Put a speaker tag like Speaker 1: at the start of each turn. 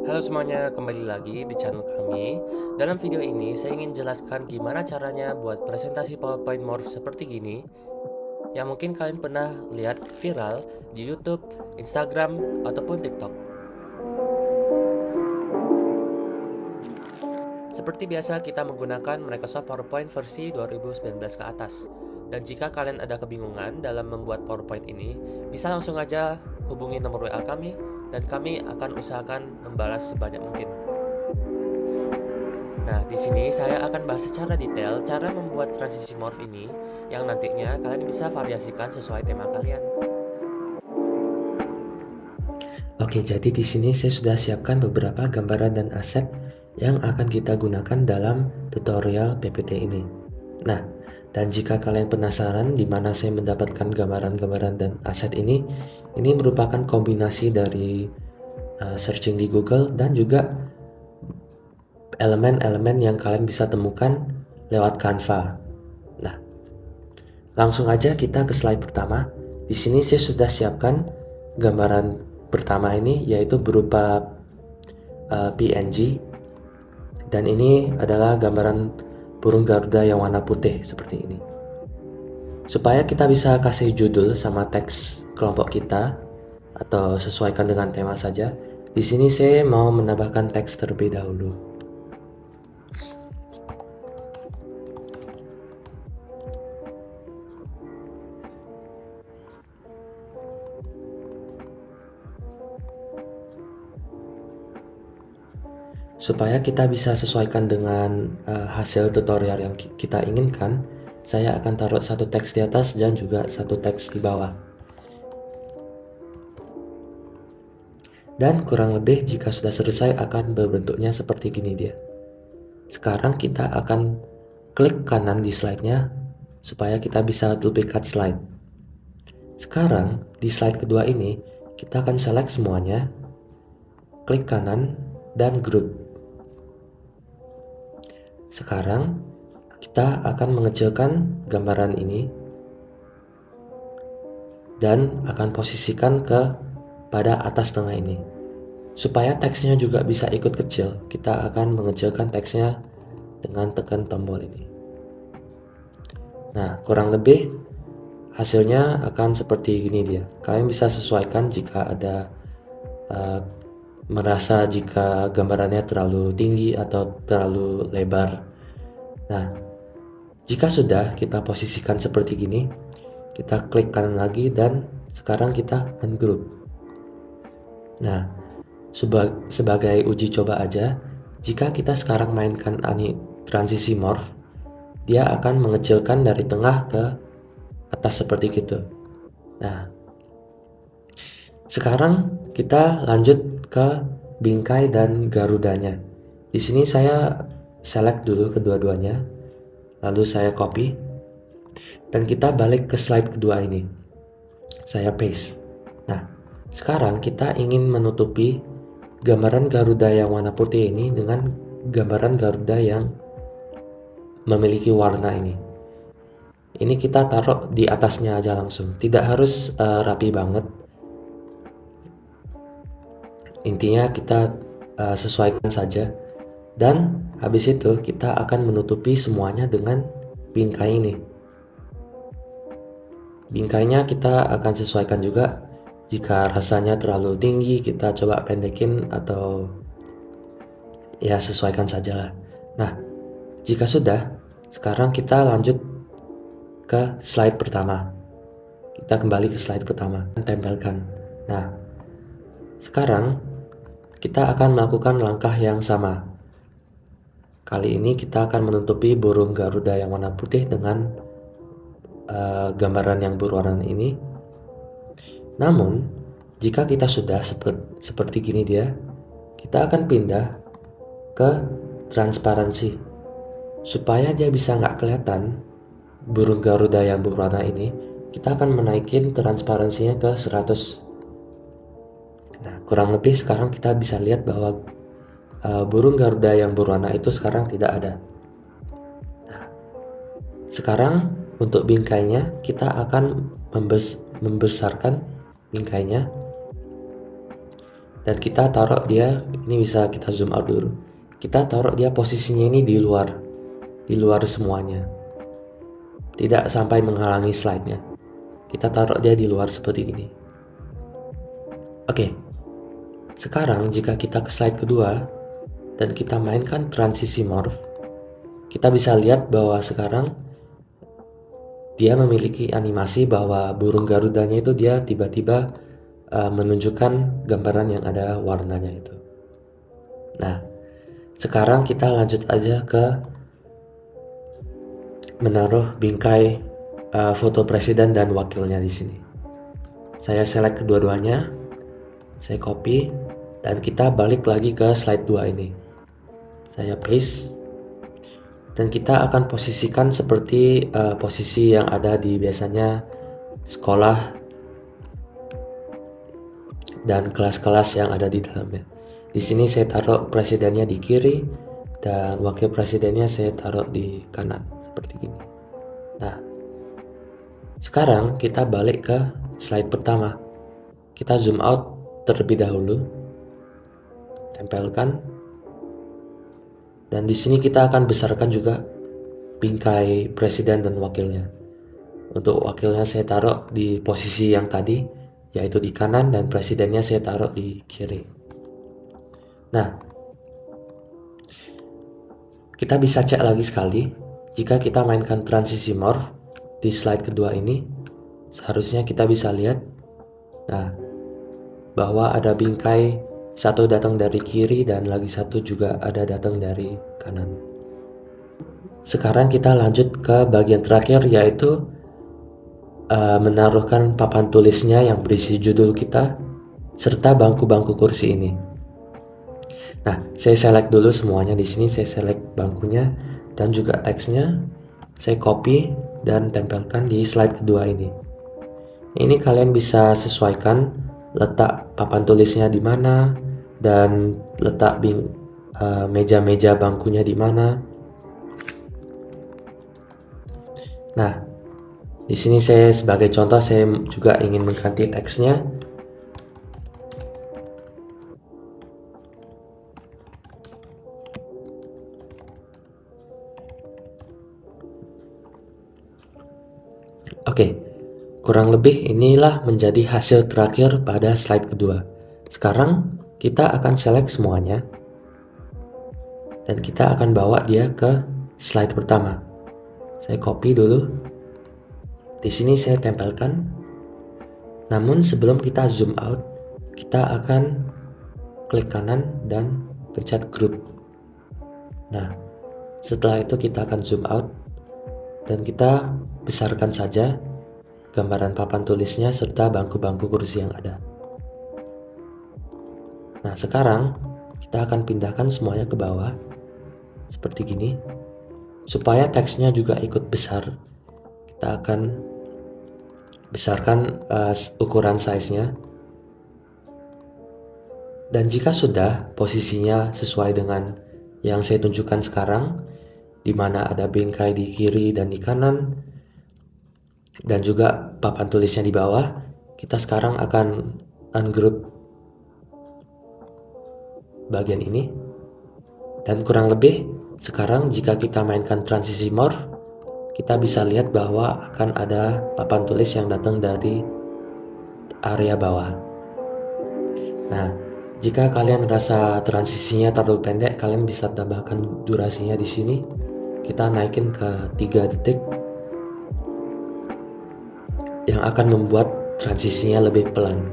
Speaker 1: Halo semuanya, kembali lagi di channel kami. Dalam video ini, saya ingin jelaskan gimana caranya buat presentasi PowerPoint Morph seperti gini, yang mungkin kalian pernah lihat viral di YouTube, Instagram, ataupun TikTok. Seperti biasa, kita menggunakan Microsoft PowerPoint versi 2019 ke atas. Dan jika kalian ada kebingungan dalam membuat PowerPoint ini, bisa langsung aja hubungi nomor WA kami, dan kami akan usahakan membalas sebanyak mungkin. Nah, di sini saya akan bahas secara detail cara membuat transisi morph ini yang nantinya kalian bisa variasikan sesuai tema kalian.
Speaker 2: Oke, jadi di sini saya sudah siapkan beberapa gambaran dan aset yang akan kita gunakan dalam tutorial PPT ini. Nah, dan jika kalian penasaran di mana saya mendapatkan gambaran-gambaran dan aset ini merupakan kombinasi dari searching di Google dan juga elemen-elemen yang kalian bisa temukan lewat Canva. Nah, langsung aja kita ke slide pertama. Di sini saya sudah siapkan gambaran pertama ini, yaitu berupa PNG, dan ini adalah gambaran burung Garuda yang warna putih seperti ini. Supaya kita bisa kasih judul sama teks kelompok kita atau sesuaikan dengan tema saja, di sini saya mau menambahkan teks terlebih dahulu. Supaya kita bisa sesuaikan dengan hasil tutorial yang kita inginkan, saya akan taruh satu teks di atas dan juga satu teks di bawah. Dan kurang lebih jika sudah selesai akan berbentuknya seperti gini dia. Sekarang kita akan klik kanan di slide-nya supaya kita bisa duplicate slide. Sekarang di slide kedua ini kita akan select semuanya, klik kanan dan group. Sekarang kita akan mengecilkan gambaran ini dan akan posisikan ke pada atas tengah ini. Supaya teksnya juga bisa ikut kecil, kita akan mengecilkan teksnya dengan tekan tombol ini. Nah, kurang lebih hasilnya akan seperti ini dia. Kalian bisa sesuaikan jika ada merasa jika gambarannya terlalu tinggi atau terlalu lebar. Nah, jika sudah kita posisikan seperti gini, kita klik kanan lagi dan sekarang kita ungroup. Nah, sebagai uji coba aja, jika kita sekarang mainkan transisi morph, dia akan mengecilkan dari tengah ke atas seperti gitu. Nah, sekarang kita lanjut ke bingkai dan garudanya. Di sini saya select dulu kedua-duanya, lalu saya copy, dan kita balik ke slide kedua ini. Saya paste. Nah, sekarang kita ingin menutupi gambaran Garuda yang warna putih ini dengan gambaran Garuda yang memiliki warna ini. Ini kita taruh di atasnya aja langsung, tidak harus rapi banget. Intinya kita sesuaikan saja, dan habis itu kita akan menutupi semuanya dengan bingkai ini. Bingkainya kita akan sesuaikan juga. Jika rasanya terlalu tinggi, kita coba pendekin atau ya sesuaikan sajalah. Nah, jika sudah, sekarang kita lanjut ke slide pertama. Kita kembali ke slide pertama, tempelkan. Nah, sekarang kita akan melakukan langkah yang sama. Kali ini kita akan menutupi burung Garuda yang warna putih dengan gambaran yang berwarna ini. Namun, jika kita sudah seperti gini dia, kita akan pindah ke transparansi. Supaya dia bisa nggak kelihatan burung Garuda yang berwarna ini, kita akan menaikin transparansinya ke 100. Nah, kurang lebih sekarang kita bisa lihat bahwa burung Garuda yang berwarna itu sekarang tidak ada. Nah, sekarang untuk bingkainya kita akan membesarkan bingkainya Dan kita taruh dia, ini bisa kita zoom out dulu. Kita taruh dia posisinya ini di luar semuanya. Tidak sampai menghalangi slide-nya. Kita taruh dia di luar seperti ini. Oke. Sekarang jika kita ke slide kedua dan kita mainkan transisi morph, kita bisa lihat bahwa sekarang dia memiliki animasi bahwa burung garudanya itu dia tiba-tiba menunjukkan gambaran yang ada warnanya itu. Nah, sekarang kita lanjut aja ke menaruh bingkai foto presiden dan wakilnya di sini. Saya select kedua-duanya, saya copy, dan kita balik lagi ke slide 2 ini. Saya paste, dan kita akan posisikan seperti posisi yang ada di biasanya sekolah dan kelas-kelas yang ada di dalamnya. Di sini saya taruh presidennya di kiri dan wakil presidennya saya taruh di kanan seperti ini. Nah, sekarang kita balik ke slide pertama. Kita zoom out terlebih dahulu, tempelkan, dan di sini kita akan besarkan juga bingkai presiden dan wakilnya. Untuk wakilnya saya taruh di posisi yang tadi, yaitu di kanan, dan presidennya saya taruh di kiri. Nah, kita bisa cek lagi sekali, jika kita mainkan transisi morph di slide kedua ini, seharusnya kita bisa lihat, nah, bahwa ada bingkai satu datang dari kiri dan lagi satu juga ada datang dari kanan. Sekarang kita lanjut ke bagian terakhir, yaitu menaruhkan papan tulisnya yang berisi judul kita serta bangku-bangku kursi ini. Nah, saya select dulu semuanya di sini. Saya select bangkunya dan juga teksnya. Saya copy dan tempelkan di slide kedua ini. Ini kalian bisa sesuaikan letak papan tulisnya di mana dan letak meja-meja bangkunya di mana. Nah, di sini saya sebagai contoh saya juga ingin mengganti teksnya. Oke, kurang lebih inilah menjadi hasil terakhir pada slide kedua. Sekarang kita akan select semuanya dan kita akan bawa dia ke slide pertama. Saya copy dulu. Di sini saya tempelkan. Namun sebelum kita zoom out, kita akan klik kanan dan pencet group. Nah, setelah itu kita akan zoom out dan kita besarkan saja gambaran papan tulisnya serta bangku-bangku kursi yang ada. Nah, sekarang kita akan pindahkan semuanya ke bawah seperti gini. Supaya teksnya juga ikut besar, kita akan besarkan ukuran size-nya. Dan jika sudah posisinya sesuai dengan yang saya tunjukkan sekarang, di mana ada bingkai di kiri dan di kanan, dan juga papan tulisnya di bawah, kita sekarang akan ungroup bagian ini. Dan kurang lebih sekarang jika kita mainkan transisi morph, kita bisa lihat bahwa akan ada papan tulis yang datang dari area bawah. Nah, jika kalian merasa transisinya terlalu pendek, kalian bisa tambahkan durasinya di sini. Kita naikin ke 3 detik yang akan membuat transisinya lebih pelan.